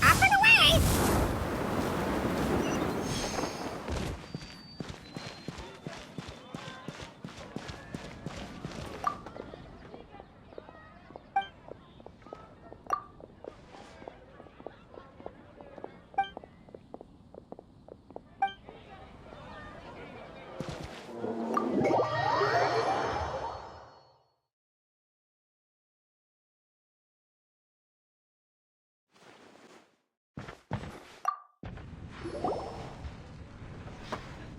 Up and away!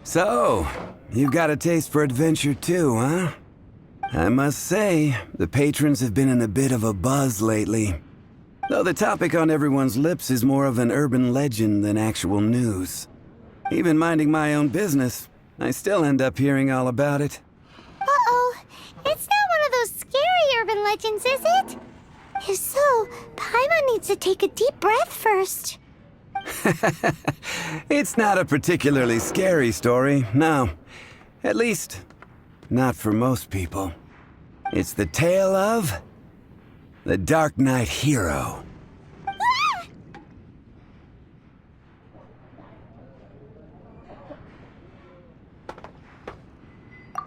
So, you've got a taste for adventure too, huh? I must say, the patrons have been in a bit of a buzz lately. Though the topic on everyone's lips is more of an urban legend than actual news. Even minding my own business, I still end up hearing all about it. Uh-oh. It's not one of those scary urban legends, is it? If so, Paimon needs to take a deep breath first. It's not a particularly scary story, no. At least, not for most people. It's the tale of the Darknight hero. Ah!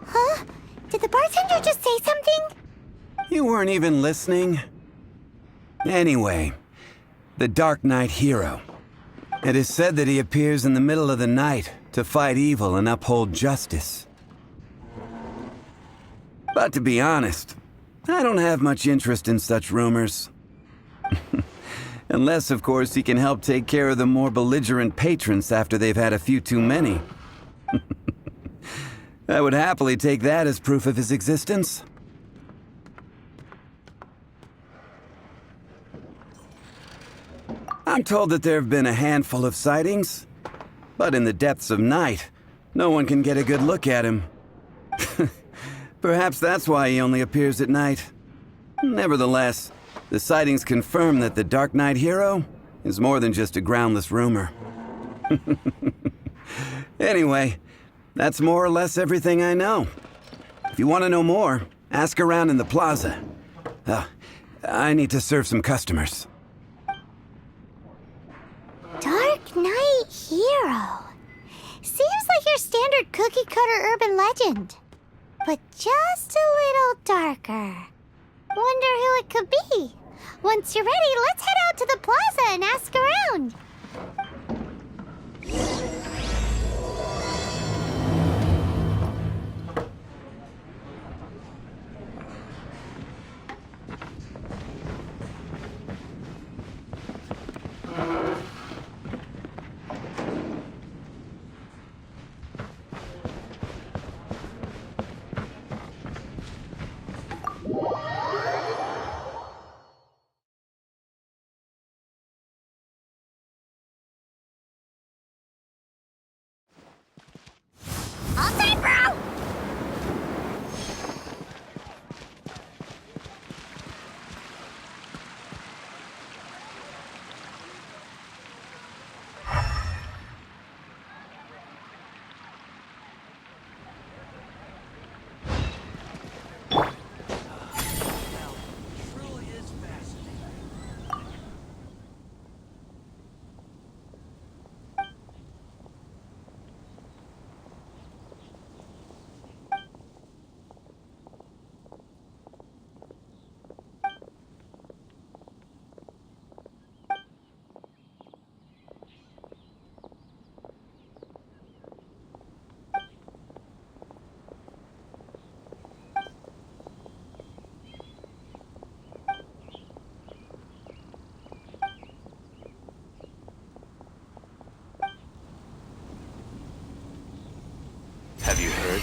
Huh? Did the bartender just say something? You weren't even listening? Anyway, the Darknight hero. It is said that he appears in the middle of the night to fight evil and uphold justice. But to be honest, I don't have much interest in such rumors. Unless, of course, he can help take care of the more belligerent patrons after they've had a few too many. I would happily take that as proof of his existence. I'm told that there have been a handful of sightings, but in the depths of night, no one can get a good look at him. Perhaps that's why he only appears at night. Nevertheless, the sightings confirm that the Darknight hero is more than just a groundless rumor. Anyway, that's more or less everything I know. If you want to know more, ask around in the plaza. I need to serve some customers. Darknight hero. Seems like your standard cookie-cutter urban legend. But just a little darker. Wonder who it could be. Once you're ready, let's head out to the plaza and ask around. All set, bro! Have you heard?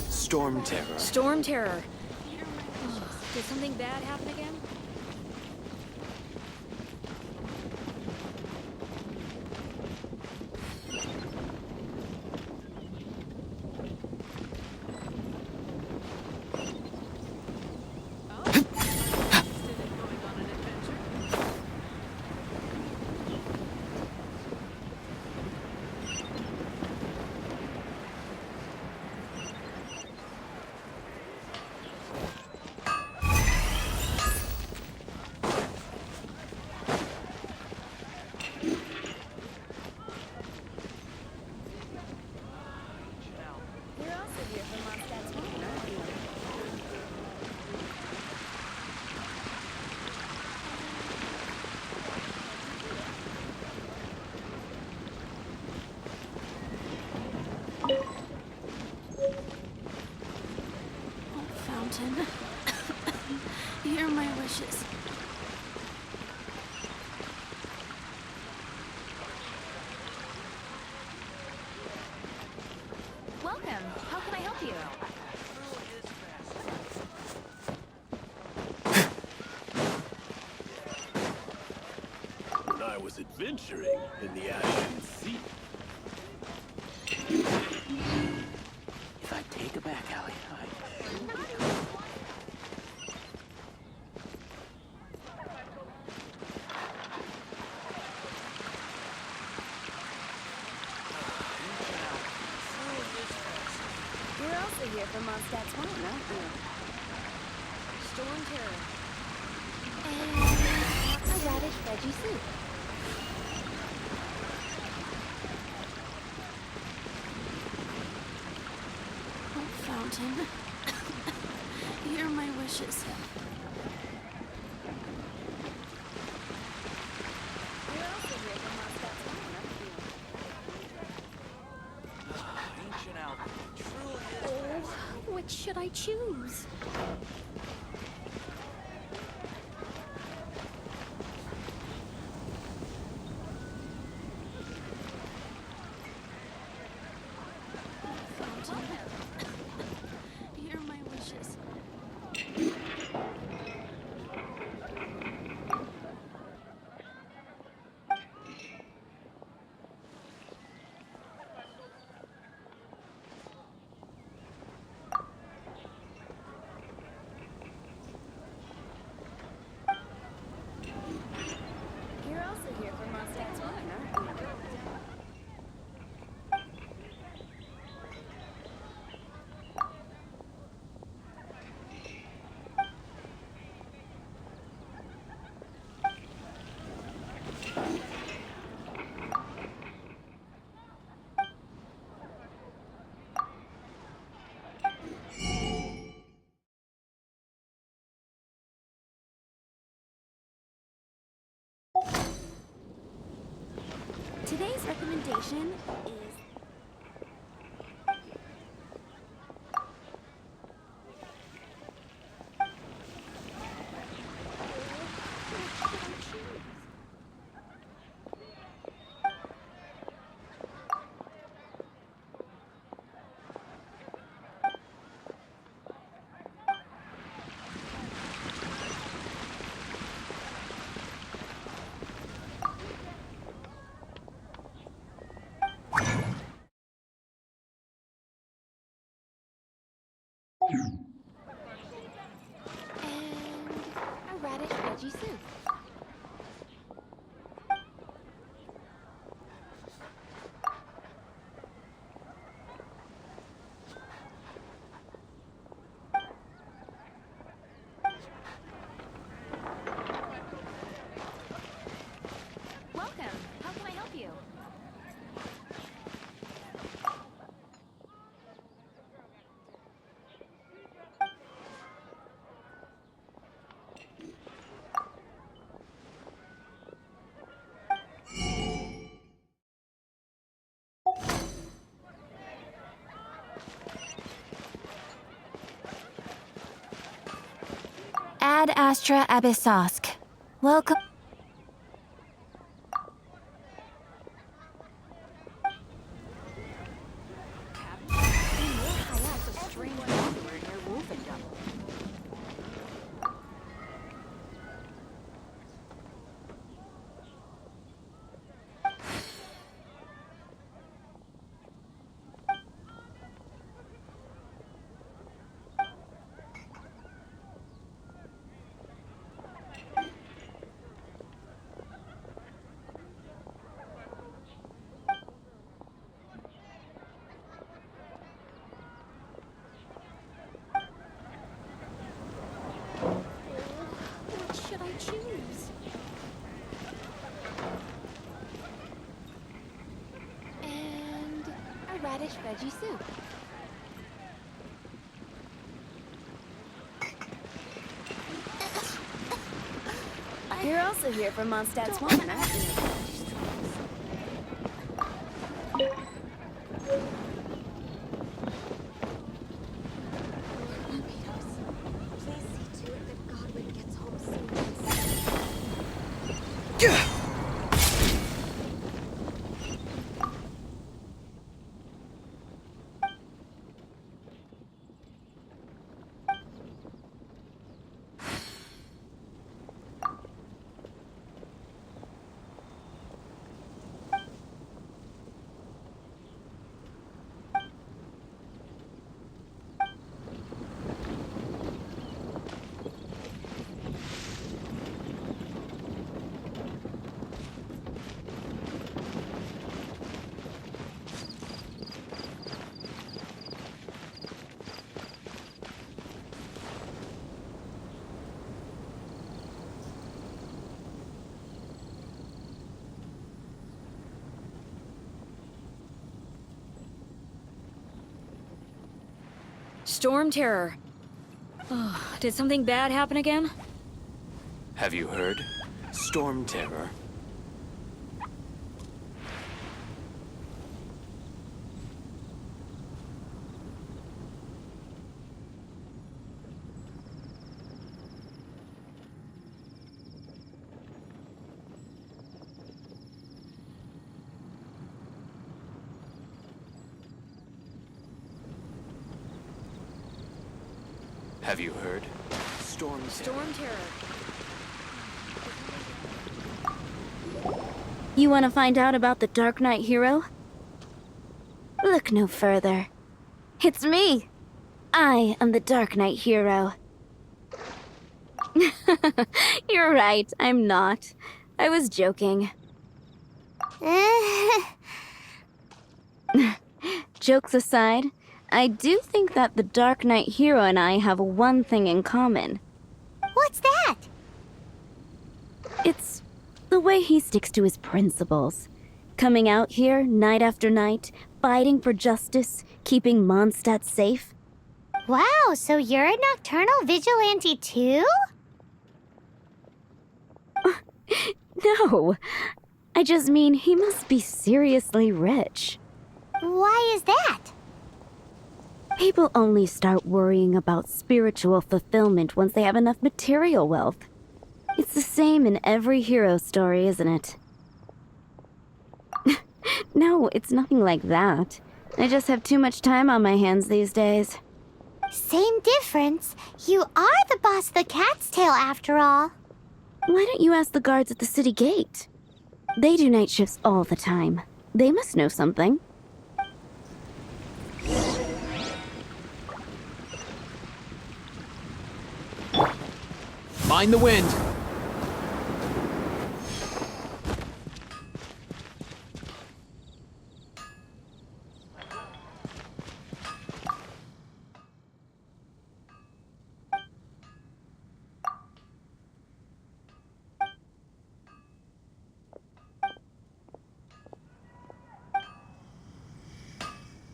Storm Terror. Storm Terror. Ugh, did something bad happen again? Hear my wishes. Welcome. How can I help you? When I was adventuring in the Ashen Sea. If I take it back, Allie, You're also here for Mondstadt's one, aren't you? Storm Terror. And a radish veggie soup. Oh, fountain. Hear my wishes. You're also here for Mondstadt's one, aren't you? ancient Albi. Truly is Oh, which should I choose? Fountain. Hear my wishes. You're also here for Mondstadt's one, aren't you? Today's recommendation is and a radish veggie soup. Welcome. How can I help you? Ad Astra Abyssosk. Welcome. What should I choose? And a radish veggie soup. You're also here for Mondstadt's one, aren't you? Please see to it that Godwin gets Storm Terror. Oh, did something bad happen again? Have you heard? Storm Terror. Have you heard? Storm Terror. Storm Terror. You want to find out about the Darknight hero? Look no further. It's me! I am the Darknight hero. You're right, I'm not. I was joking. Jokes aside, I do think that the Darknight hero and I have one thing in common. What's that? It's the way he sticks to his principles. Coming out here night after night, fighting for justice, keeping Mondstadt safe. Wow, so you're a nocturnal vigilante too? No, I just mean he must be seriously rich. Why is that? People only start worrying about spiritual fulfillment once they have enough material wealth. It's the same in every hero story, isn't it? No, it's nothing like that. I just have too much time on my hands these days. Same difference. You are the boss of the Cat's Tail after all. Why don't you ask the guards at the city gate? They do night shifts all the time. They must know something. Mind the wind.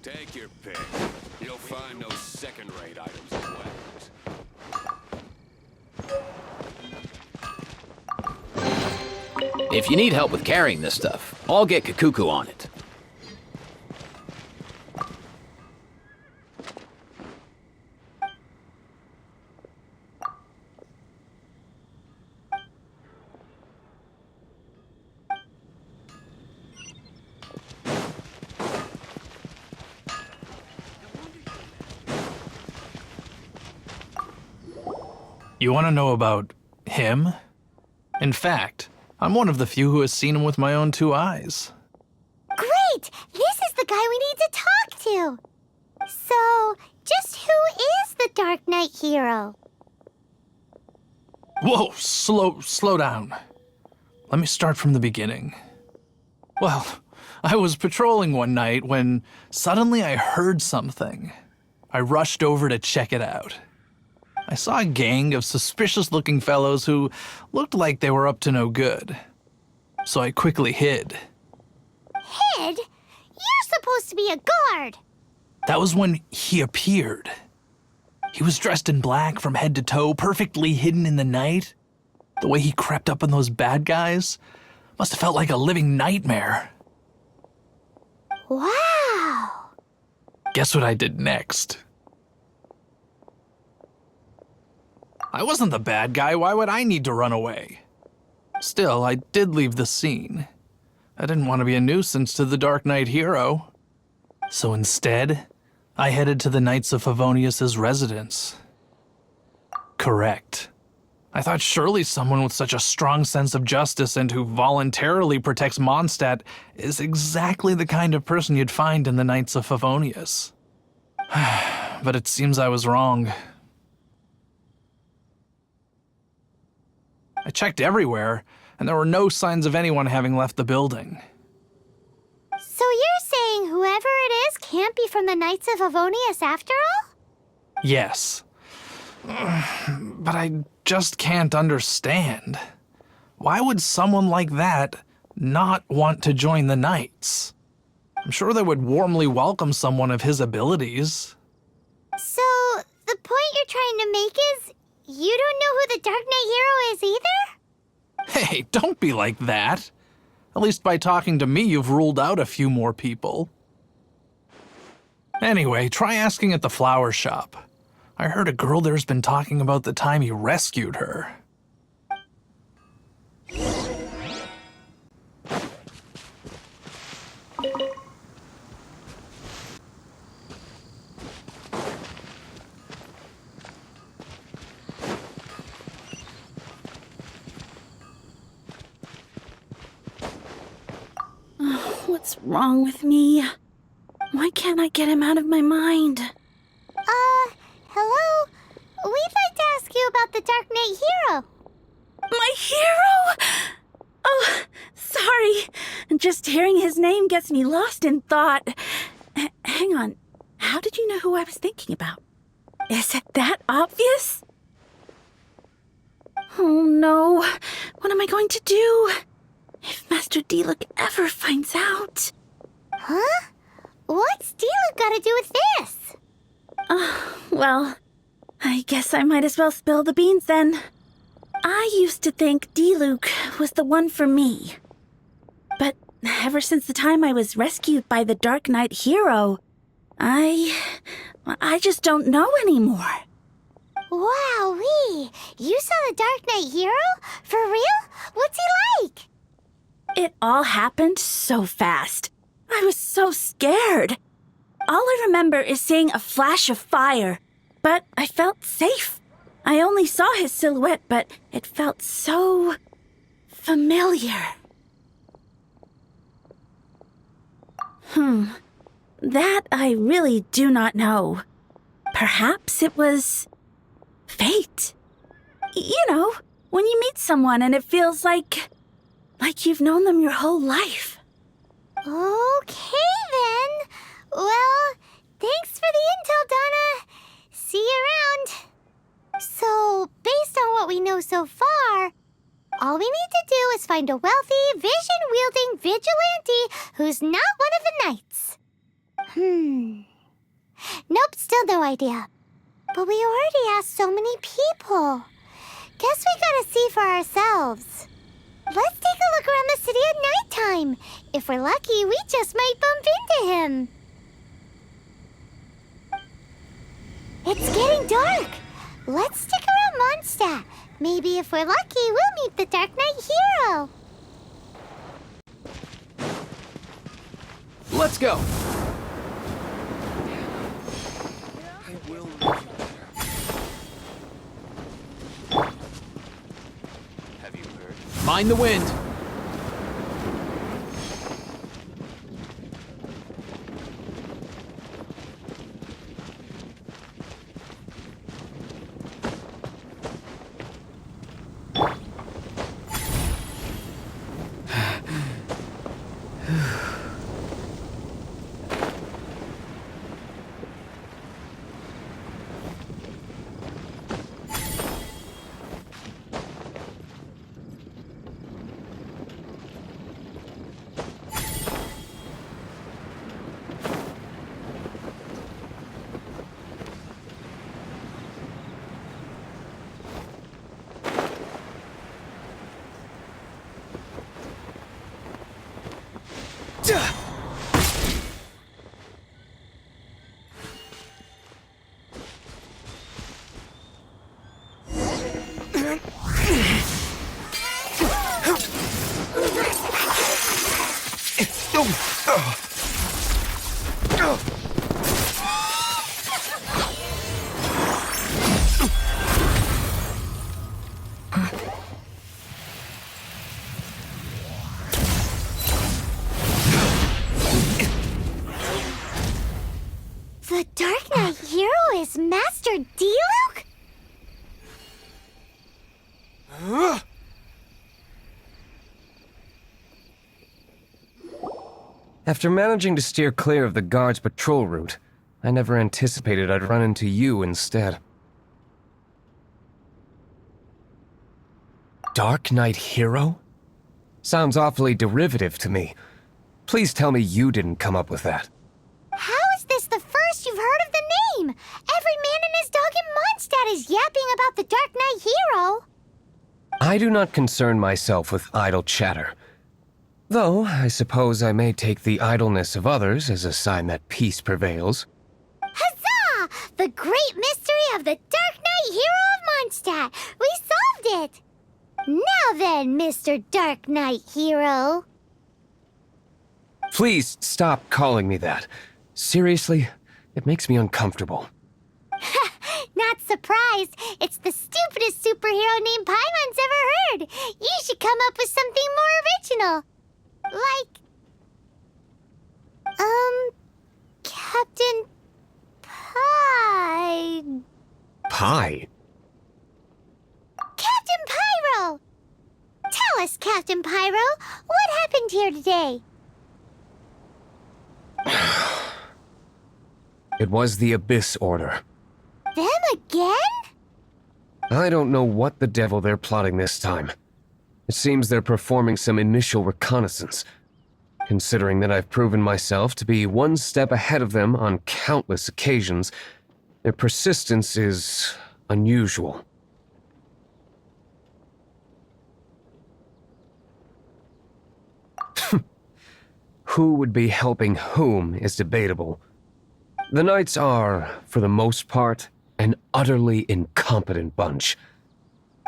Take your pick. You'll find no second-rate items and weapons. If you need help with carrying this stuff, I'll get Kakuku on it. You want to know about him? In fact, I'm one of the few who has seen him with my own two eyes. Great! This is the guy we need to talk to. So, just who is the Darknight hero? Whoa, slow down. Let me start from the beginning. Well, I was patrolling one night when suddenly I heard something. I rushed over to check it out. I saw a gang of suspicious-looking fellows who looked like they were up to no good. So I quickly hid. Hid? You're supposed to be a guard. That was when he appeared. He was dressed in black from head to toe, perfectly hidden in the night. The way he crept up on those bad guys must have felt like a living nightmare. Wow. Guess what I did next? I wasn't the bad guy. Why would I need to run away? Still, I did leave the scene. I didn't want to be a nuisance to the Darknight hero. So instead, I headed to the Knights of Favonius' residence. Correct. I thought surely someone with such a strong sense of justice and who voluntarily protects Mondstadt is exactly the kind of person you'd find in the Knights of Favonius. But it seems I was wrong. I checked everywhere, and there were no signs of anyone having left the building. So you're saying whoever it is can't be from the Knights of Favonius after all? Yes. But I just can't understand. Why would someone like that not want to join the Knights? I'm sure they would warmly welcome someone of his abilities. So, the point you're trying to make is you don't know who the Dark Knight hero is either? Hey, don't be like that. At least by talking to me, you've ruled out a few more people. Anyway, try asking at the flower shop. I heard a girl there's been talking about the time you rescued her. What's wrong with me? Why can't I get him out of my mind? Hello? We'd like to ask you about the Dark Knight hero. My hero? Oh, sorry. Just hearing his name gets me lost in thought. Hang on. How did you know who I was thinking about? Is it that obvious? Oh no. What am I going to do? If Master Diluc ever finds out. Huh? What's Diluc got to do with this? Well, I guess I might as well spill the beans then. I used to think Diluc was the one for me. But ever since the time I was rescued by the Dark Knight hero, I just don't know anymore. Wowee! You saw the Dark Knight hero? For real? What's he like? It all happened so fast. I was so scared. All I remember is seeing a flash of fire, but I felt safe. I only saw his silhouette, but it felt so familiar. That I really do not know. Perhaps it was fate. You know, when you meet someone and it feels like you've known them your whole life. Okay then. Well, thanks for the intel, Donna. See you around. So, based on what we know so far, all we need to do is find a wealthy, vision-wielding vigilante who's not one of the knights. Nope, still no idea. But we already asked so many people. Guess we gotta see for ourselves. Let's take a look around the city at nighttime. If we're lucky, we just might bump into him. It's getting dark. Let's stick around Mondstadt. Maybe if we're lucky, we'll meet the Dark Knight hero. Let's go. Have you heard? Mind the wind. The Dark Knight hero is Master Diluc? After managing to steer clear of the guard's patrol route, I never anticipated I'd run into you instead. Dark Knight hero? Sounds awfully derivative to me. Please tell me you didn't come up with that. How is this the first you've heard of the name? Every man and his dog in Mondstadt is yapping about the Dark Knight hero. I do not concern myself with idle chatter. Though, I suppose I may take the idleness of others as a sign that peace prevails. Huzzah! The great mystery of the Dark Knight hero of Mondstadt! We solved it! Now then, Mr. Dark Knight hero. Please stop calling me that. Seriously, it makes me uncomfortable. Not surprised. It's the stupidest superhero name Paimon's ever heard. You should come up with something more original. Like... Captain Pie... Pie? Captain Pyro! Tell us, Captain Pyro, what happened here today? It was the Abyss Order. Them again? I don't know what the devil they're plotting this time. It seems they're performing some initial reconnaissance. Considering that I've proven myself to be one step ahead of them on countless occasions, their persistence is unusual. Who would be helping whom is debatable. The Knights are, for the most part, an utterly incompetent bunch.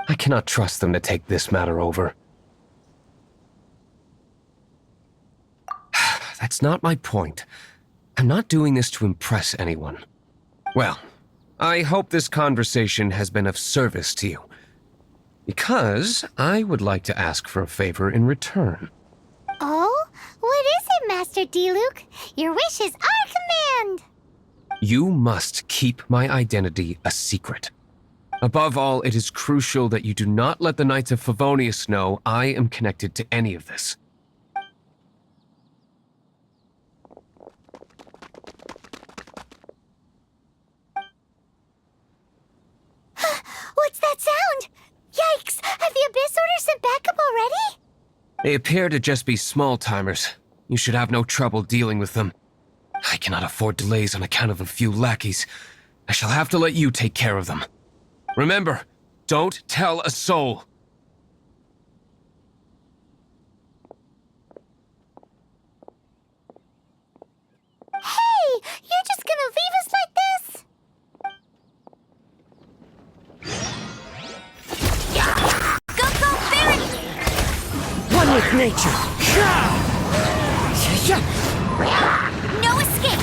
I cannot trust them to take this matter over. That's not my point. I'm not doing this to impress anyone. Well, I hope this conversation has been of service to you. Because I would like to ask for a favor in return. Oh? What is it, Master Diluc? Your wish is our command! You must keep my identity a secret. Above all, it is crucial that you do not let the Knights of Favonius know I am connected to any of this. What's that sound? Yikes! Have the Abyss Order sent backup already? They appear to just be small-timers. You should have no trouble dealing with them. I cannot afford delays on account of a few lackeys. I shall have to let you take care of them. Remember, don't tell a soul. Hey! You're just gonna leave us like this? Go, go, Barry! One with nature. No escape!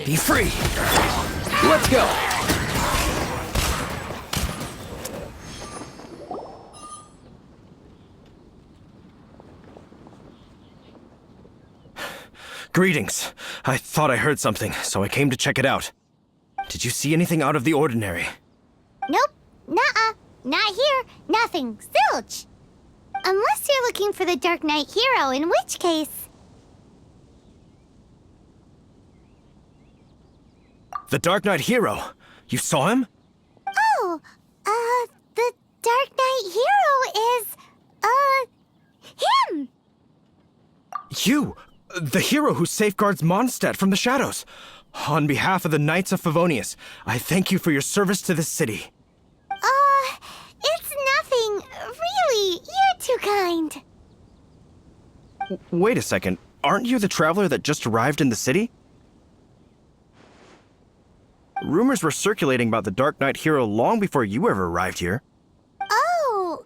Be free. Let's go. Greetings. I thought I heard something, so I came to check it out. Did you see anything out of the ordinary? Nope. Nuh-uh. Not here. Nothing. Zilch. Unless you're looking for the Dark Knight hero, in which case... The Dark Knight hero? You saw him? Oh, the Dark Knight hero is, him! You! The hero who safeguards Mondstadt from the shadows. On behalf of the Knights of Favonius, I thank you for your service to this city. It's nothing. Really, you're too kind. Wait a second. Aren't you the traveler that just arrived in the city? Rumors were circulating about the Dark Knight hero long before you ever arrived here. Oh,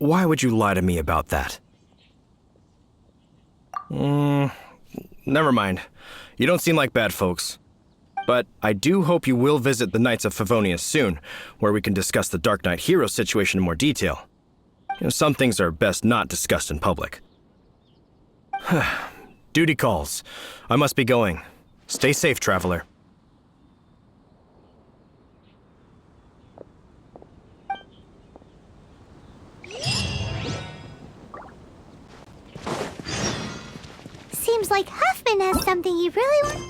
Why would you lie to me about that? Never mind. You don't seem like bad folks. But I do hope you will visit the Knights of Favonius soon, where we can discuss the Darknight hero situation in more detail. Some things are best not discussed in public. Duty calls. I must be going. Stay safe, traveler. Seems like Huffman has something he really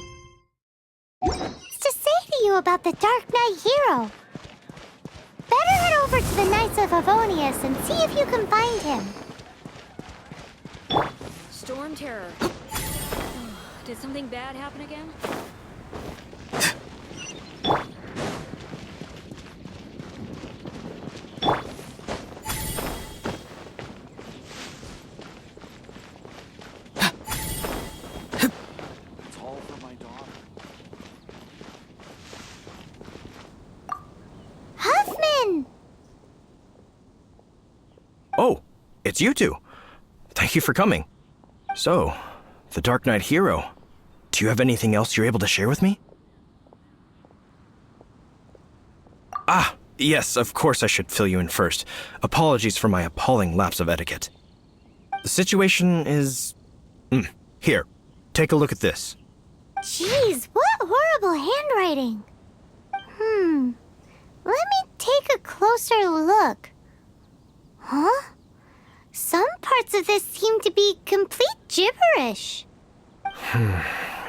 wants to say to you about the Dark Knight hero. Better head over to the Knights of Favonius and see if you can find him. Storm Terror. Did something bad happen again? Huffman! Oh, it's you two. Thank you for coming. So, the Dark Knight hero. Do you have anything else you're able to share with me? Ah, yes, of course I should fill you in first. Apologies for my appalling lapse of etiquette. The situation is... Here, take a look at this. Jeez, what horrible handwriting. Let me take a closer look. Huh? Some parts of this seem to be complete gibberish.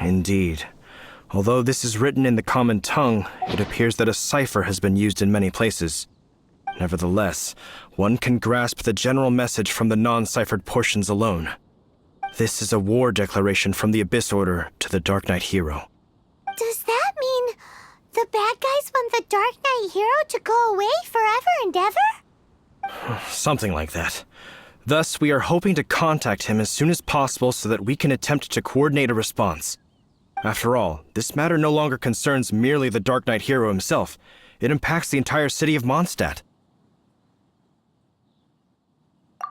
Indeed. Although this is written in the common tongue, it appears that a cipher has been used in many places. Nevertheless, one can grasp the general message from the non-ciphered portions alone. This is a war declaration from the Abyss Order to the Dark Knight hero. Does that mean the bad guys want the Dark Knight hero to go away forever and ever? Something like that. Thus, we are hoping to contact him as soon as possible so that we can attempt to coordinate a response. After all, this matter no longer concerns merely the Dark Knight hero himself. It impacts the entire city of Mondstadt.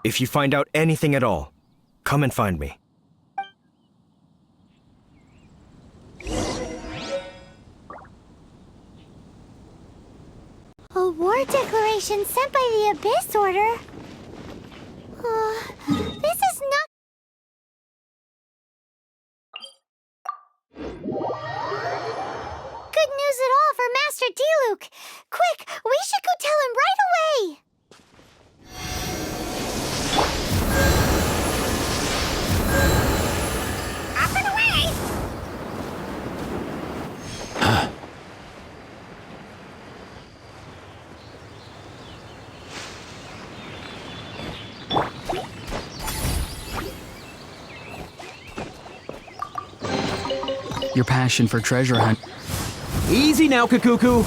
If you find out anything at all, come and find me. A war declaration sent by the Abyss Order? This is not... good news at all for Master Diluc. Quick, we should go tell him right away! Up and away! Your passion for treasure hunt. Easy now, Kakuku.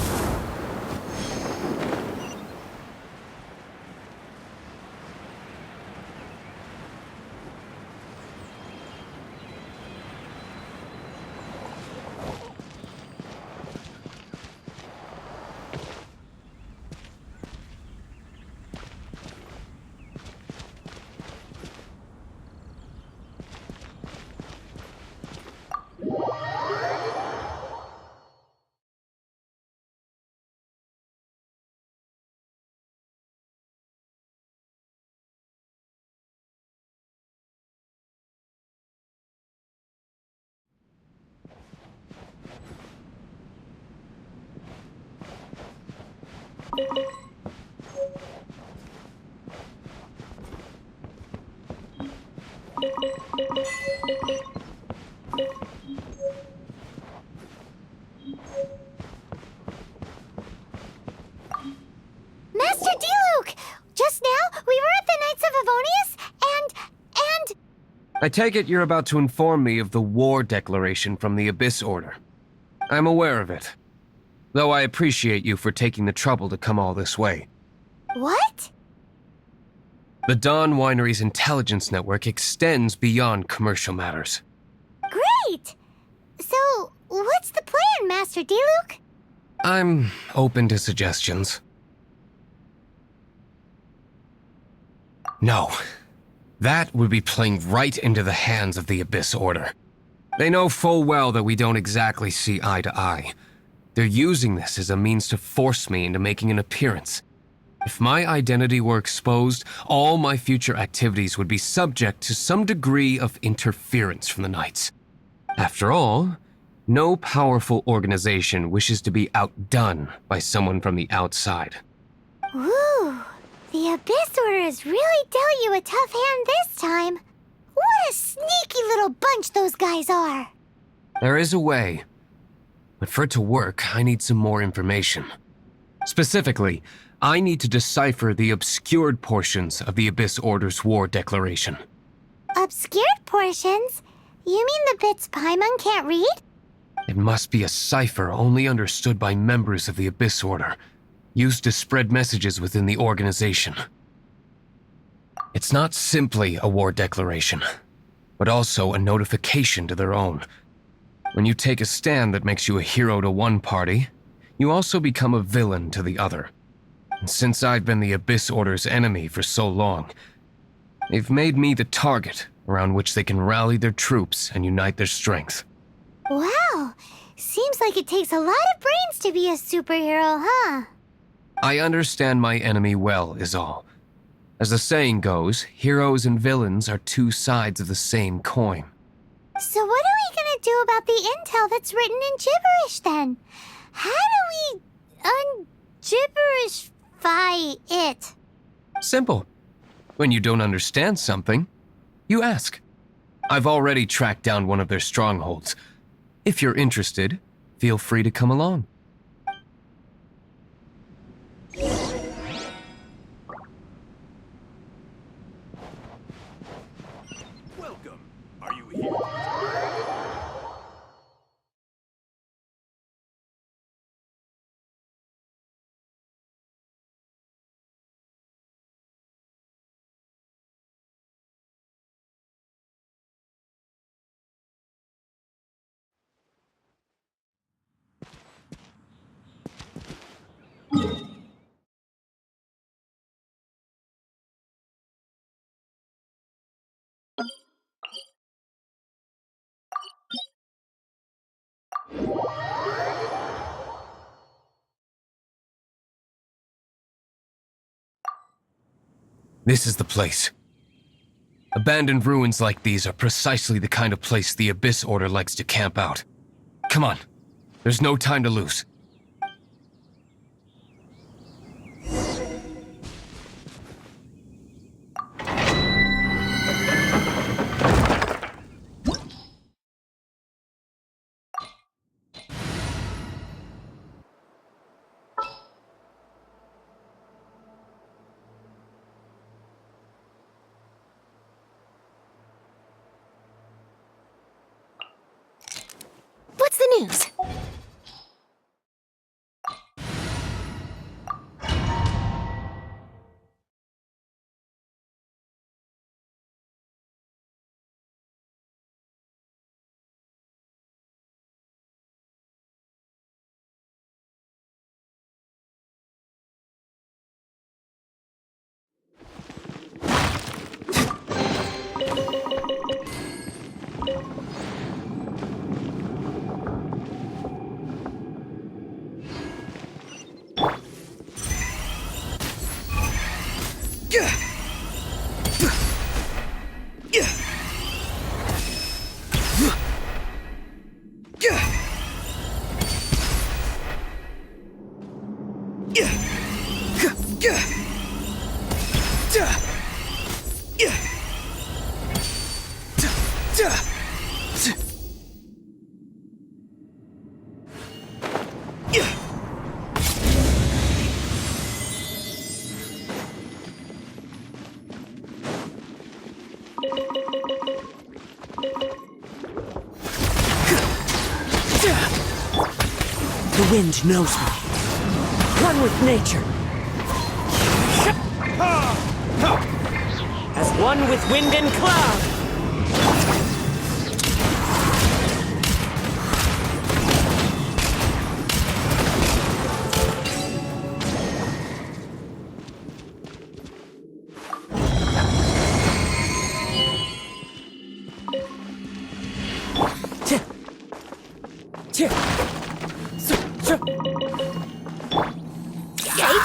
Master Diluc! Just now, we were at the Knights of Favonius, and... I take it you're about to inform me of the war declaration from the Abyss Order. I'm aware of it, though I appreciate you for taking the trouble to come all this way. What? The Dawn Winery's intelligence network extends beyond commercial matters. Great! So, what's the plan, Master Diluc? I'm open to suggestions. No. That would be playing right into the hands of the Abyss Order. They know full well that we don't exactly see eye to eye. They're using this as a means to force me into making an appearance. If my identity were exposed, all my future activities would be subject to some degree of interference from the Knights. After all, no powerful organization wishes to be outdone by someone from the outside. Ooh, the Abyss Order has really dealt you a tough hand this time. What a sneaky little bunch those guys are. There is a way. But for it to work, I need some more information. Specifically, I need to decipher the obscured portions of the Abyss Order's war declaration. Obscured portions? You mean the bits Paimon can't read? It must be a cipher only understood by members of the Abyss Order, used to spread messages within the organization. It's not simply a war declaration, but also a notification to their own. When you take a stand that makes you a hero to one party, you also become a villain to the other. And since I've been the Abyss Order's enemy for so long, they've made me the target around which they can rally their troops and unite their strength. Wow, seems like it takes a lot of brains to be a superhero, huh? I understand my enemy well, is all. As the saying goes, heroes and villains are two sides of the same coin. So what are we gonna do about the intel that's written in gibberish, then? How do we un-gibberishify it? Simple. When you don't understand something, you ask. I've already tracked down one of their strongholds. If you're interested, feel free to come along. Welcome. Are you here? This is the place. Abandoned ruins like these are precisely the kind of place the Abyss Order likes to camp out. Come on, there's no time to lose. What's the news? The wind knows me. One with nature. As one with wind and cloud. Say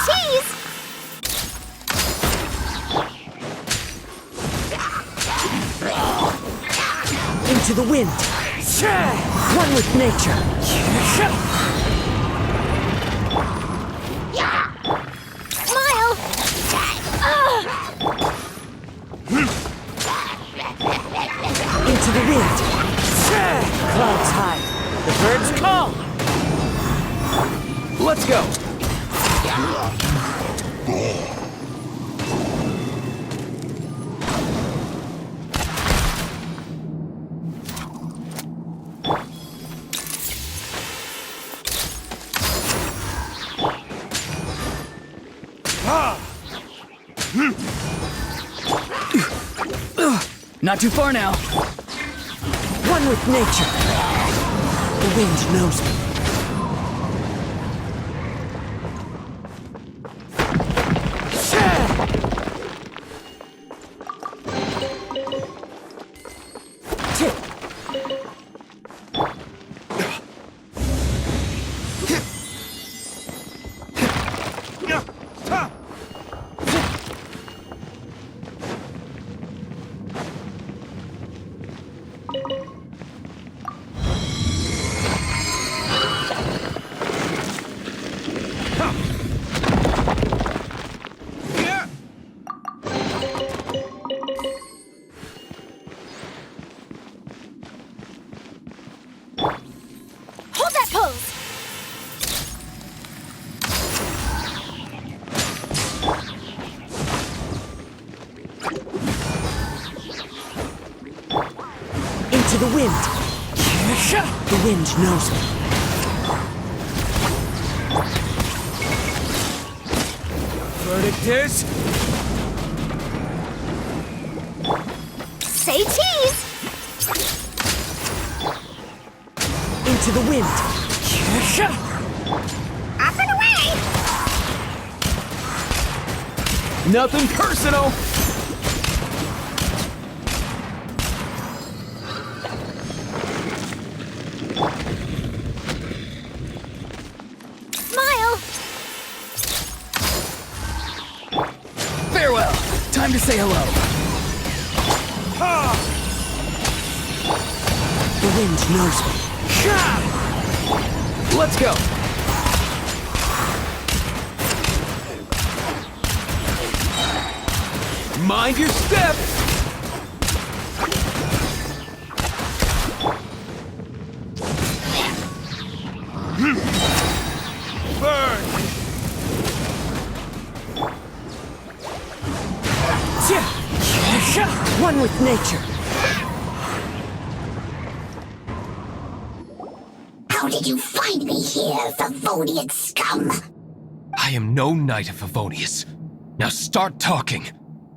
cheese! Into the wind. One with nature. Smile! Into the wind. Clouds high. The birds call. Let's go. Not too far now. One with nature. The wind knows me. Hold that pose! Into the wind. The wind knows me. Verdict is... Say cheese! Into the wind. Up and away! Nothing personal. Smile! Farewell. Time to say hello. The wind knows me. Let's go. Mind your step. Burn! One with nature. How did you find me here, Favonian scum? I am no knight of Favonius. Now start talking.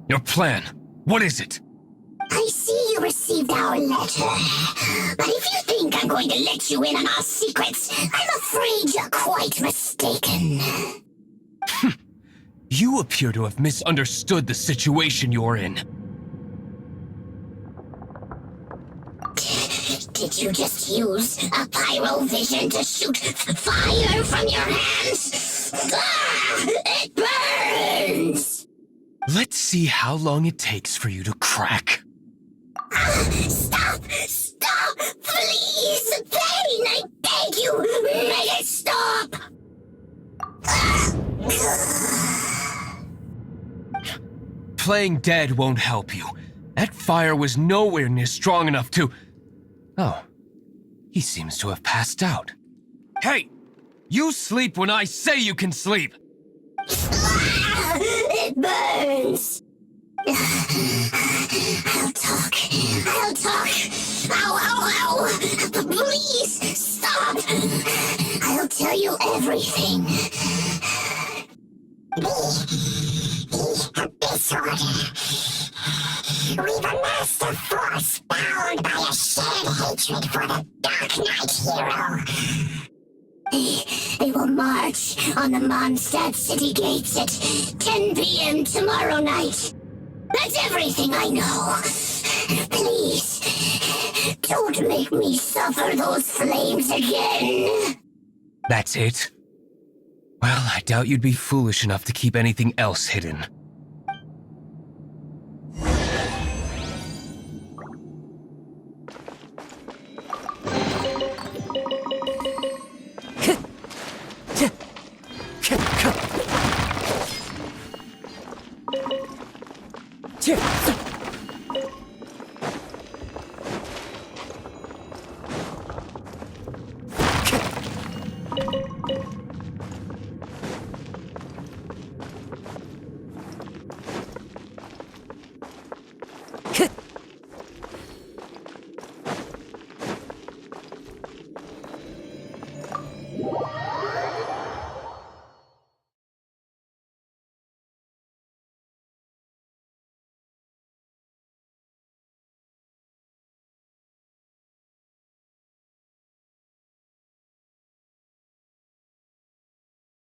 Your plan. What is it? I see you received our letter. But if you think I'm going to let you in on our secrets, I'm afraid you're quite mistaken. You appear to have misunderstood the situation you're in. Did you just use a pyrovision to shoot fire from your hands? Ah, it burns! Let's see how long it takes for you to crack. Stop! Stop! Please! Pain! I beg you! Make it stop! Playing dead won't help you. That fire was nowhere near strong enough to... Oh, he seems to have passed out. Hey! You sleep when I say you can sleep! It burns! I'll talk. I'll talk. Ow, ow, ow! Please, stop! I'll tell you everything. The Abyss Order. We've amassed a force bound by a shared hatred for the Darknight hero. They will march on the Mondstadt city gates at 10 p.m. tomorrow night. That's everything I know. Please, Don't make me suffer those flames again. That's it? Well, I doubt you'd be foolish enough to keep anything else hidden.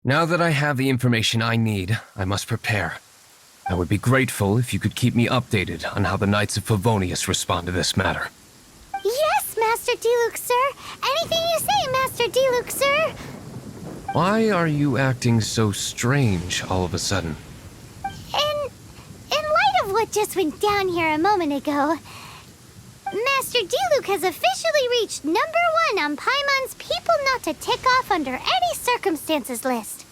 Now that I have the information I need, I must prepare. I would be grateful if you could keep me updated on how the Knights of Favonius respond to this matter. Yes, Master Diluc, sir. Anything you say, Master Diluc, sir. Why are you acting so strange all of a sudden? In light of what just went down here a moment ago, Master Diluc has officially reached #1 on Paimon's people not to tick off under any circumstances list.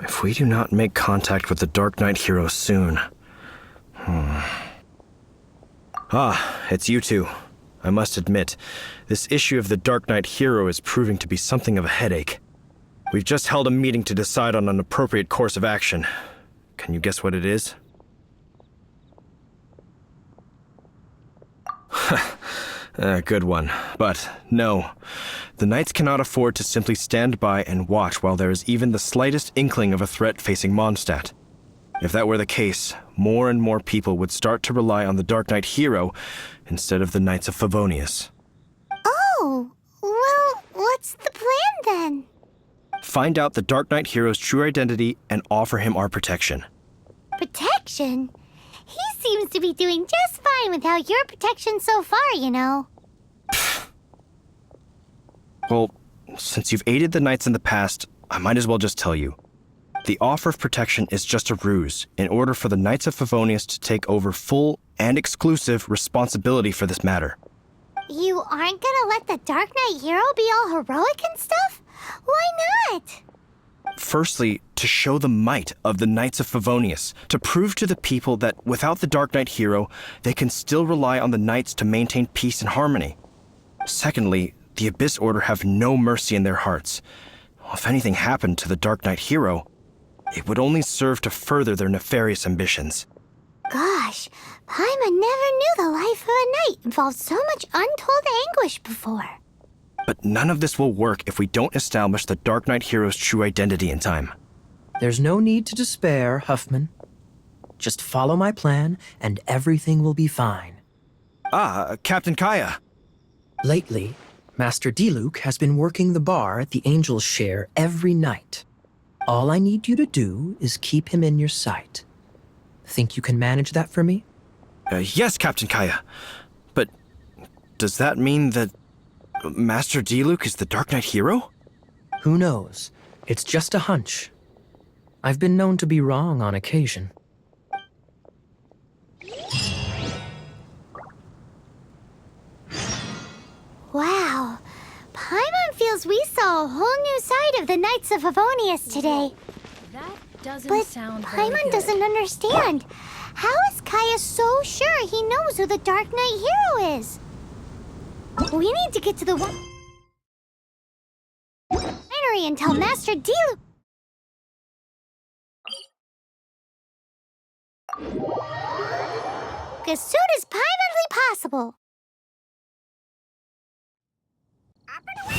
If we do not make contact with the Darknight hero soon... Ah, it's you two. I must admit, this issue of the Darknight hero is proving to be something of a headache. We've just held a meeting to decide on an appropriate course of action. Can you guess what it is? Good one. But no, the Knights cannot afford to simply stand by and watch while there is even the slightest inkling of a threat facing Mondstadt. If that were the case, more and more people would start to rely on the Darknight hero instead of the Knights of Favonius. Oh, well, what's the plan then? Find out the Darknight hero's true identity and offer him our protection. Protection? He seems to be doing just fine without your protection so far, you know. Well, since you've aided the Knights in the past, I might as well just tell you. The offer of protection is just a ruse in order for the Knights of Favonius to take over full and exclusive responsibility for this matter. You aren't gonna let the Darknight hero be all heroic and stuff? Why not? Firstly, to show the might of the Knights of Favonius, to prove to the people that without the Darknight hero, they can still rely on the Knights to maintain peace and harmony. Secondly, the Abyss Order have no mercy in their hearts. If anything happened to the Darknight hero, it would only serve to further their nefarious ambitions. Gosh, Paimon never knew the life of a knight involved so much untold anguish before. But none of this will work if we don't establish the Darknight hero's true identity in time. There's no need to despair, Huffman. Just follow my plan, and everything will be fine. Ah, Captain Kaya. Lately, Master Diluc has been working the bar at the Angel's Share every night. All I need you to do is keep him in your sight. Think you can manage that for me? Yes, Captain Kaya. But does that mean that Master Diluc is the Darknight hero? Who knows? It's just a hunch. I've been known to be wrong on occasion. Wow. Paimon feels we saw a whole new side of the Knights of Favonius today. That doesn't But sound very Paimon good. doesn't understand. How is Kaya so sure he knows who the Dark Knight hero is? We need to get to the winery and tell Master Diluc. As soon as privately possible. Up and away!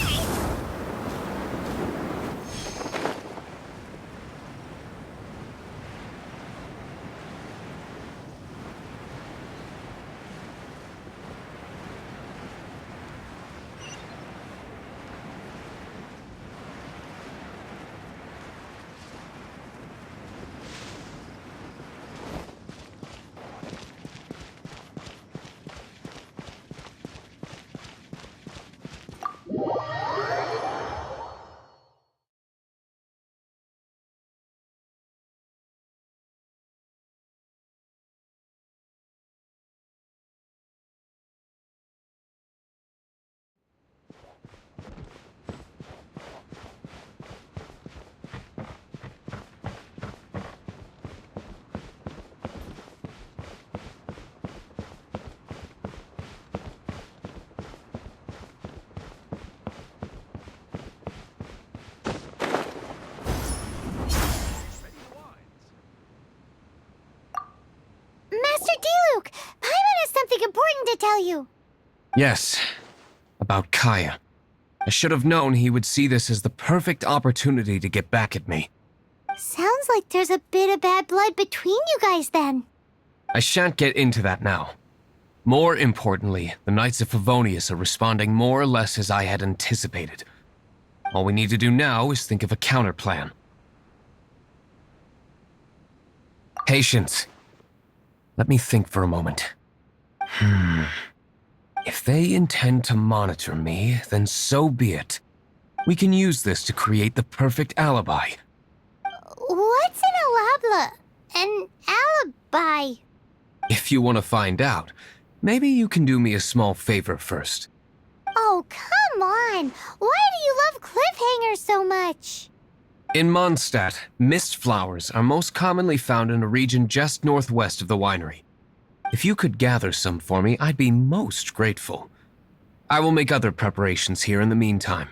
Master Diluc, Paimon has something important to tell you. Yes, about Kaya. I should have known he would see this as the perfect opportunity to get back at me. Sounds like there's a bit of bad blood between you guys then. I shan't get into that now. More importantly, the Knights of Favonius are responding more or less as I had anticipated. All we need to do now is think of a counterplan. Patience. Let me think for a moment. If they intend to monitor me, then so be it. We can use this to create the perfect alibi. What's an alibi? If you want to find out, maybe you can do me a small favor first. Oh, come on! Why do you love cliffhangers so much? In Mondstadt, mist flowers are most commonly found in a region just northwest of the winery. If you could gather some for me, I'd be most grateful. I will make other preparations here in the meantime.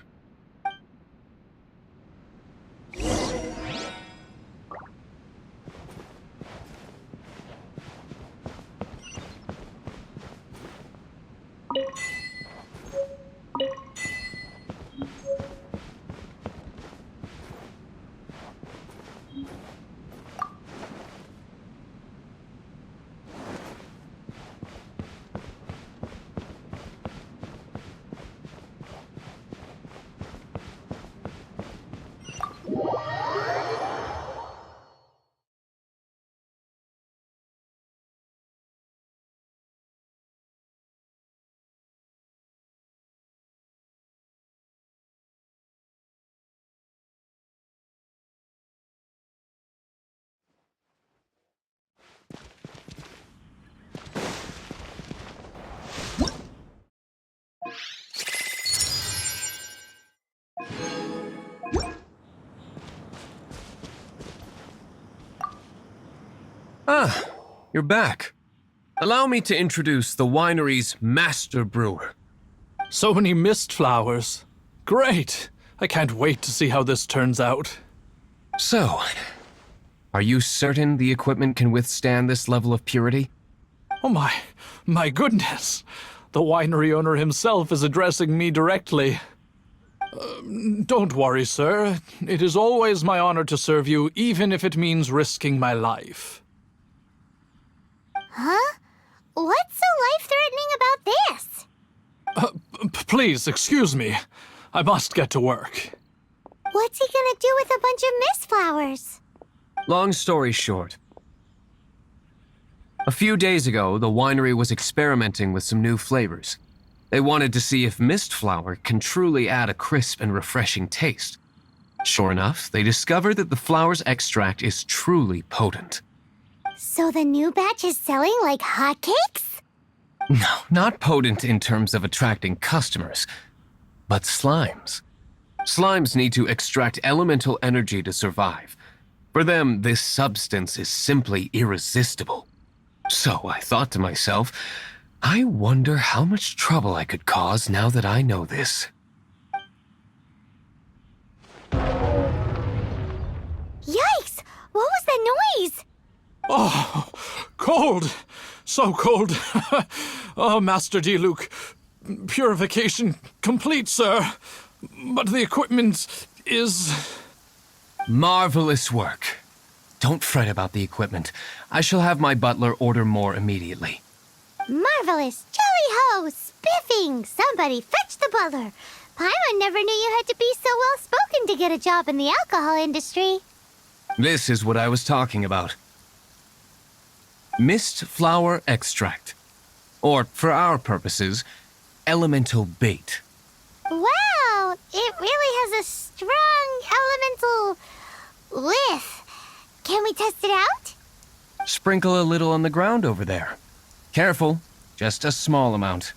Ah, you're back. Allow me to introduce the winery's master brewer. So many mist flowers. Great! I can't wait to see how this turns out. So, are you certain the equipment can withstand this level of purity? Oh my goodness! The winery owner himself is addressing me directly. Don't worry, sir. It is always my honor to serve you, even if it means risking my life. Huh? What's so life-threatening about this? Please, excuse me. I must get to work. What's he gonna do with a bunch of mist flowers? Long story short, a few days ago, the winery was experimenting with some new flavors. They wanted to see if mist flower can truly add a crisp and refreshing taste. Sure enough, they discovered that the flower's extract is truly potent. So the new batch is selling like hotcakes? No, not potent in terms of attracting customers, but slimes. Slimes need to extract elemental energy to survive. For them, this substance is simply irresistible. So I thought to myself, I wonder how much trouble I could cause now that I know this. Yikes! What was that noise? Oh, cold! So cold. Oh, Master D-Luke. Purification complete, sir. But the equipment is... Marvelous work. Don't fret about the equipment. I shall have my butler order more immediately. Marvelous! Jolly-ho! Spiffing! Somebody fetch the butler! Paimon never knew you had to be so well-spoken to get a job in the alcohol industry. This is what I was talking about. Mist flower extract. Or, for our purposes, elemental bait. Wow! It really has a strong elemental whiff. Can we test it out? Sprinkle a little on the ground over there. Careful, just a small amount.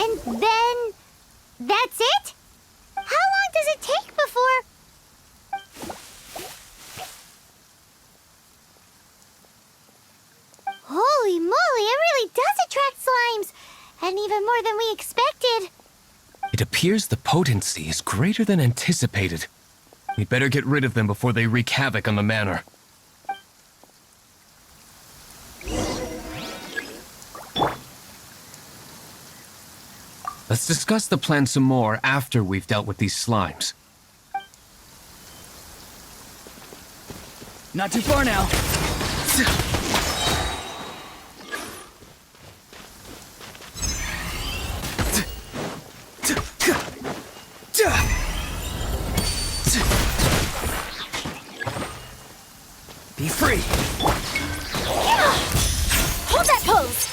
And then... that's it? How long does it take before... Holy moly, it really does attract slimes! And even more than we expected. It appears the potency is greater than anticipated. We'd better get rid of them before they wreak havoc on the manor. Let's discuss the plan some more after we've dealt with these slimes. Not too far now. Be free. Hold that pose!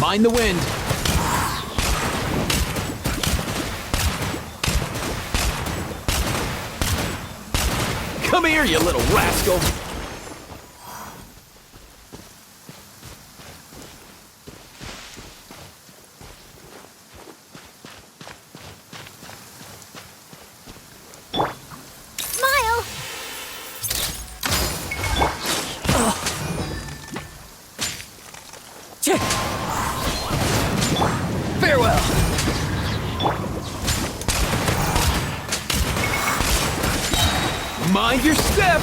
Mind the wind. Come here, you little rascal. Smile! Farewell. Mind your step.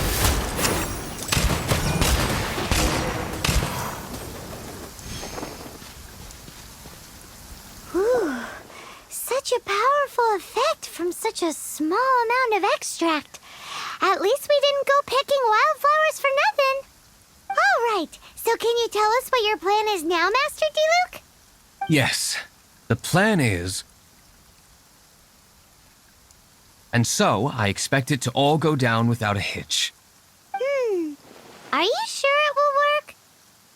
Whew. Such a powerful effect from such a small amount of extract. At least we didn't go picking wildflowers for nothing. All right, so can you tell us what your plan is now, Master D-Luke? Yes, the plan is... And so, I expect it to all go down without a hitch. Are you sure it will work?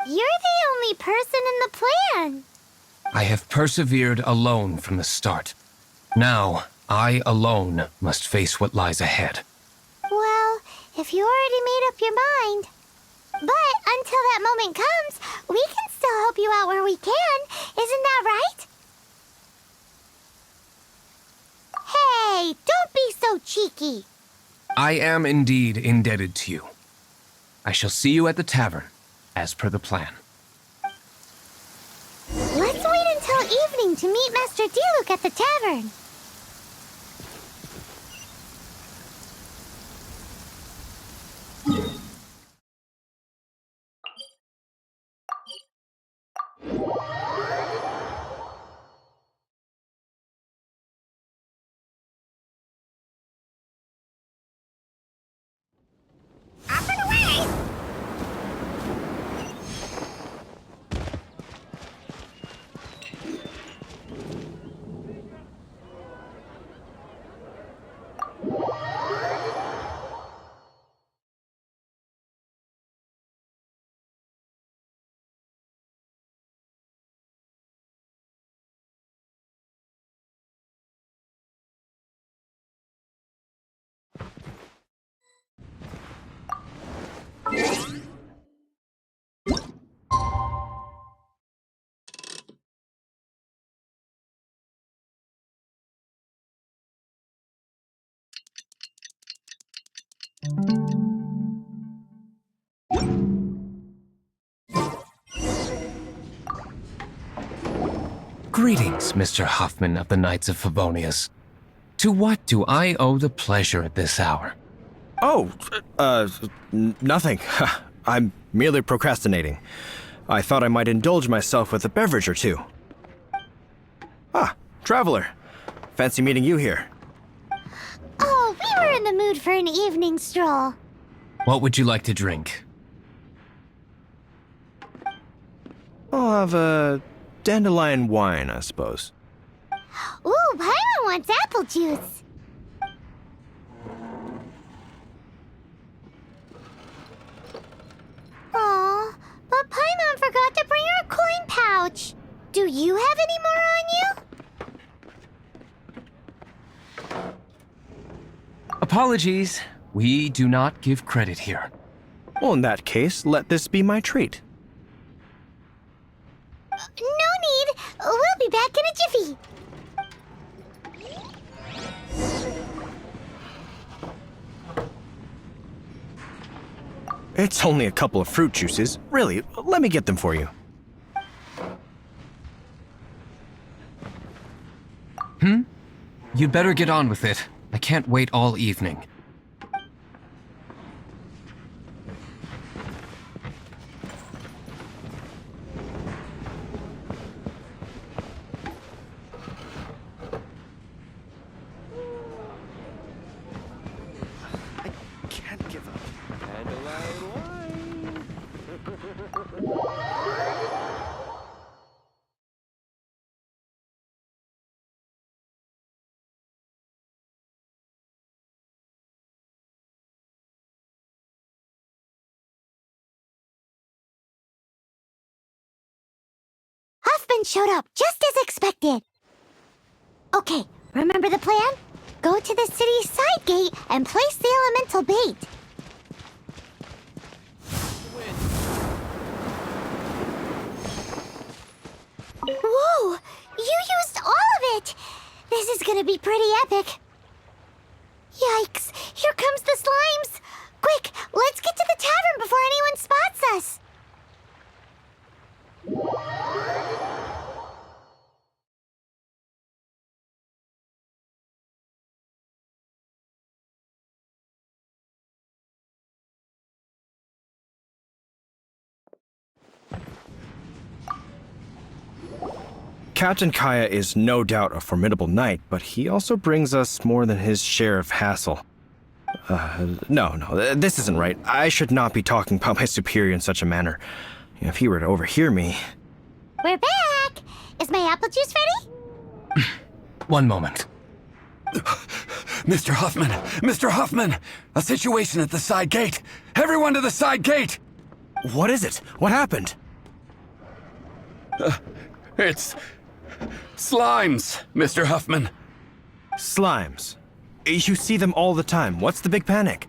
You're the only person in the plan. I have persevered alone from the start. Now, I alone must face what lies ahead. Well, if you already made up your mind. But until that moment comes, we can still help you out where we can. Isn't that right? Hey, don't be so cheeky. I am indeed indebted to you. I shall see you at the tavern. as per the plan. Let's wait until evening to meet Master Diluc at the tavern. Up and away! Greetings, Mr. Huffman of the Knights of Favonius. To what do I owe the pleasure at this hour? Oh, nothing. I'm merely procrastinating. I thought I might indulge myself with a beverage or two. Ah, traveler. Fancy meeting you here. Oh, we were in the mood for an evening stroll. What would you like to drink? I'll have a dandelion wine, I suppose. Ooh, Paimon wants apple juice. Aw, but Paimon forgot to bring her coin pouch. Do you have any more on you? Apologies. We do not give credit here. Well, in that case, let this be my treat. No need. We'll be back in a jiffy. It's only a couple of fruit juices. Really, let me get them for you. You'd better get on with it. I can't wait all evening. Can't give up. Dandelion wine. Huffman showed up just as expected. Okay, remember the plan? Go to the city's side gate and place the elemental bait. Whoa! You used all of it! This is gonna be pretty epic. Yikes! Here comes the slimes! Quick, let's get to the tavern before anyone spots us! Captain Kaya is no doubt a formidable knight, but he also brings us more than his share of hassle. No, this isn't right. I should not be talking about my superior in such a manner. If he were to overhear me... We're back! Is my apple juice ready? One moment. Mr. Huffman! Mr. Huffman! A situation at the side gate! Everyone to the side gate! What is it? What happened? It's... slimes, Mr. Huffman. Slimes. You see them all the time. What's the big panic?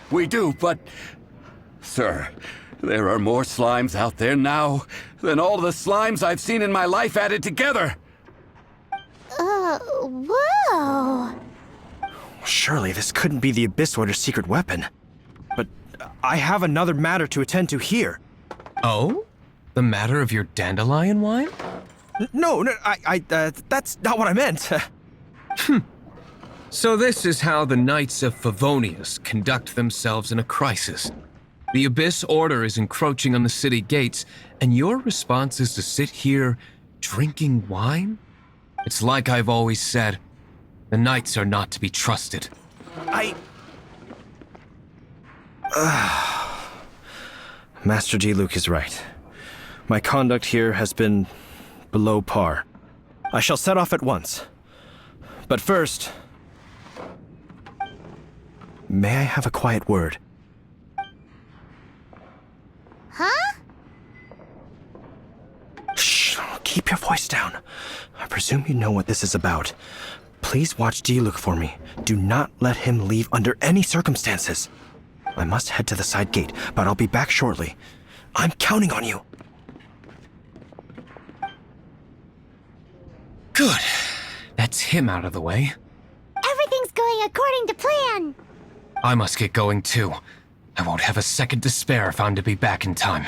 We do, but... Sir, there are more slimes out there now than all the slimes I've seen in my life added together. Whoa! Surely this couldn't be the Abyss Warder's secret weapon. But I have another matter to attend to here. Oh? The matter of your dandelion wine? No, that's not what I meant. So this is how the Knights of Favonius conduct themselves in a crisis. The Abyss Order is encroaching on the city gates, and your response is to sit here drinking wine? It's like I've always said, the Knights are not to be trusted. Master Diluc is right. My conduct here has been below par. I shall set off at once. But first, may I have a quiet word? Huh? Shh, keep your voice down. I presume you know what this is about. Please watch Diluc for me. Do not let him leave under any circumstances. I must head to the side gate, but I'll be back shortly. I'm counting on you. Good. That's him out of the way. Everything's going according to plan. I must get going too. I won't have a second to spare if I'm to be back in time.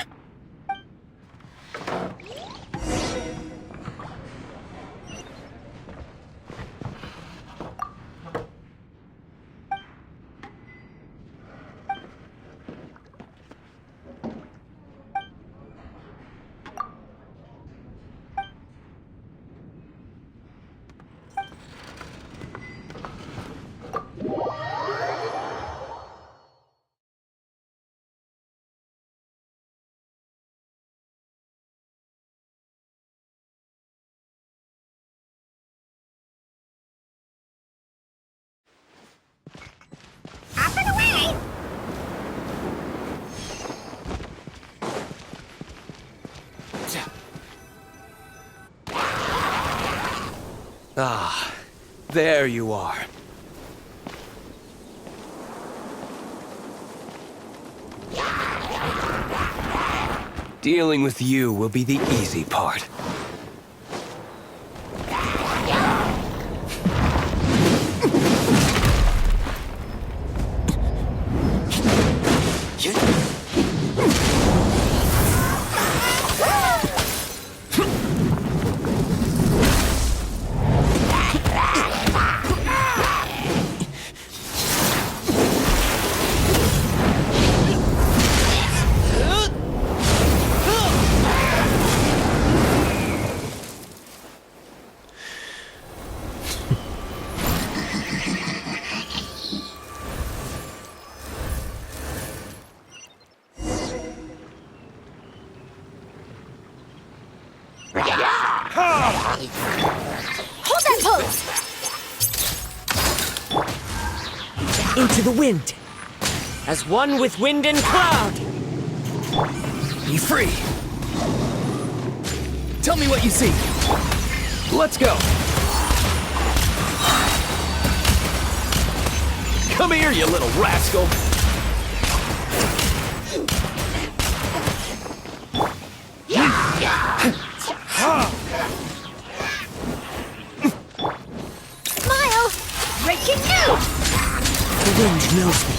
Up and away! Ah, there you are. Dealing with you will be the easy part. Hold that pose! Into the wind. As one with wind and cloud. Be free. Tell me what you see. Let's go. Come here, you little rascal. Smile! Breaking you! The wind knows me.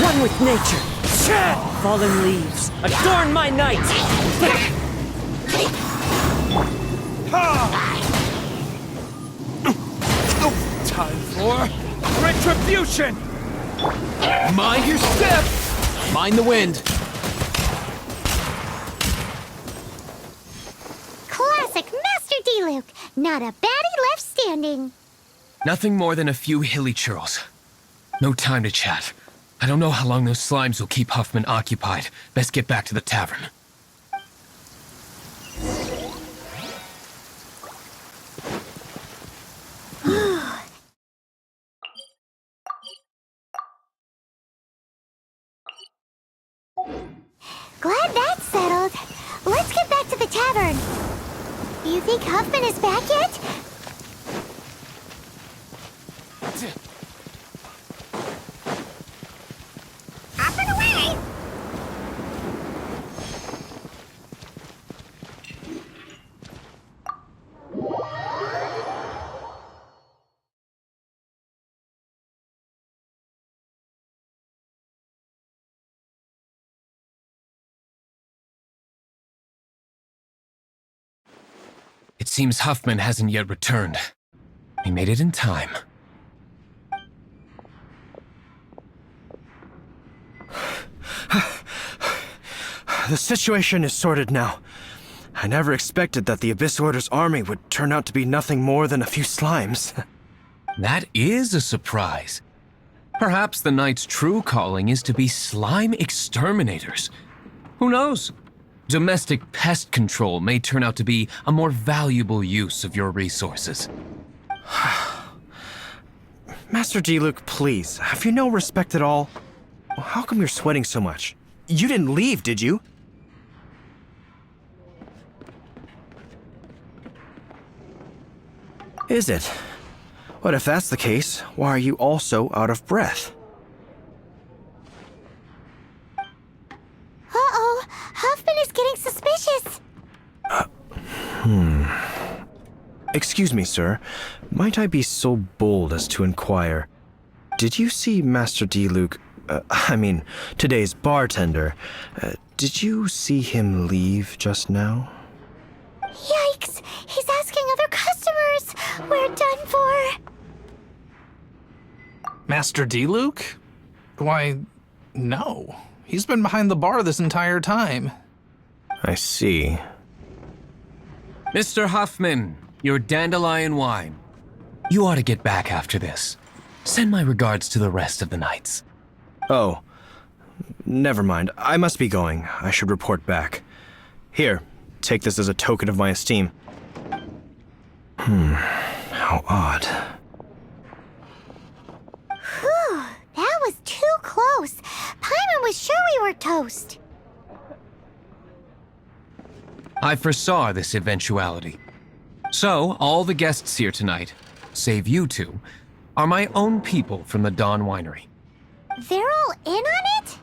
One with nature. Fallen leaves adorn my night. Time for retribution! Mind your step! Mind the wind. Classic Master Diluc! Not a baddie left standing. Nothing more than a few hilly churls. No time to chat. I don't know how long those slimes will keep Huffman occupied. Best get back to the tavern. Glad that's settled. Let's get back to the tavern. You think Huffman is back yet? It seems Huffman hasn't yet returned. He made it in time. The situation is sorted now. I never expected that the Abyss Order's army would turn out to be nothing more than a few slimes. That is a surprise. Perhaps the Knight's true calling is to be slime exterminators. Who knows? Domestic pest control may turn out to be a more valuable use of your resources. Master Diluc, please, have you no respect at all? How come you're sweating so much? You didn't leave, did you? Is it? But if that's the case, why are you also out of breath? Uh-oh, Huffman is getting suspicious. Excuse me, sir. Might I be so bold as to inquire, did you see Master Diluc, today's bartender, did you see him leave just now? Yikes! He's asking other customers! We're done for! Master Diluc? Why, no. He's been behind the bar this entire time. I see. Mr. Huffman, your dandelion wine. You ought to get back after this. Send my regards to the rest of the Knights. Oh, never mind. I must be going. I should report back. Here, take this as a token of my esteem. How odd. Whew, that was too close. Paimon was sure we were toast. I foresaw this eventuality. So, all the guests here tonight, save you two, are my own people from the Dawn Winery. They're all in on it?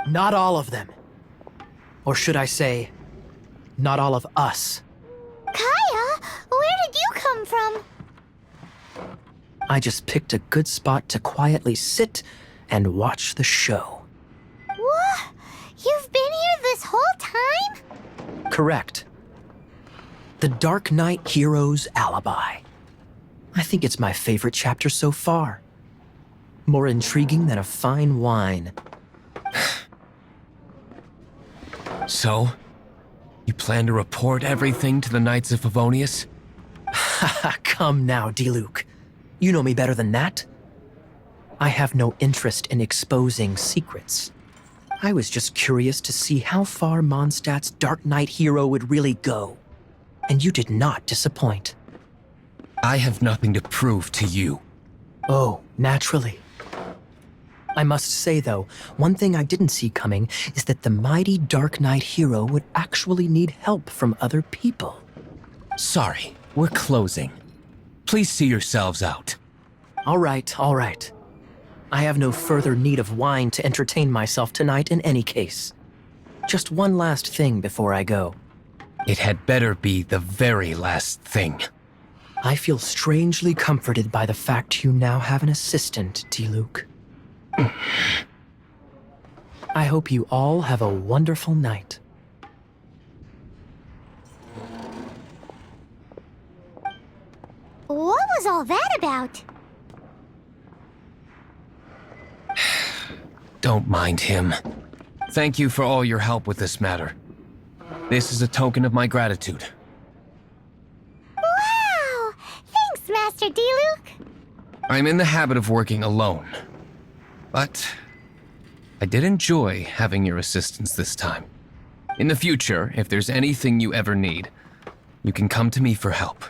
Not all of them. Or should I say, not all of us. Kaya, where did you come from? I just picked a good spot to quietly sit and watch the show. What? You've been here this whole time? Correct. The Darknight hero's alibi. I think it's my favorite chapter so far. More intriguing than a fine wine. So, you plan to report everything to the Knights of Favonius? Come now, Diluc. You know me better than that. I have no interest in exposing secrets. I was just curious to see how far Mondstadt's Darknight hero would really go. And you did not disappoint. I have nothing to prove to you. Oh, naturally. I must say, though, one thing I didn't see coming is that the mighty Darknight hero would actually need help from other people. Sorry, we're closing. Please see yourselves out. All right, all right. I have no further need of wine to entertain myself tonight in any case. Just one last thing before I go. It had better be the very last thing. I feel strangely comforted by the fact you now have an assistant, Diluc. I hope you all have a wonderful night. What was all that about? Don't mind him. Thank you for all your help with this matter. This is a token of my gratitude. Wow! Thanks, Master Diluc. I'm in the habit of working alone. But I did enjoy having your assistance this time. In the future, if there's anything you ever need, you can come to me for help.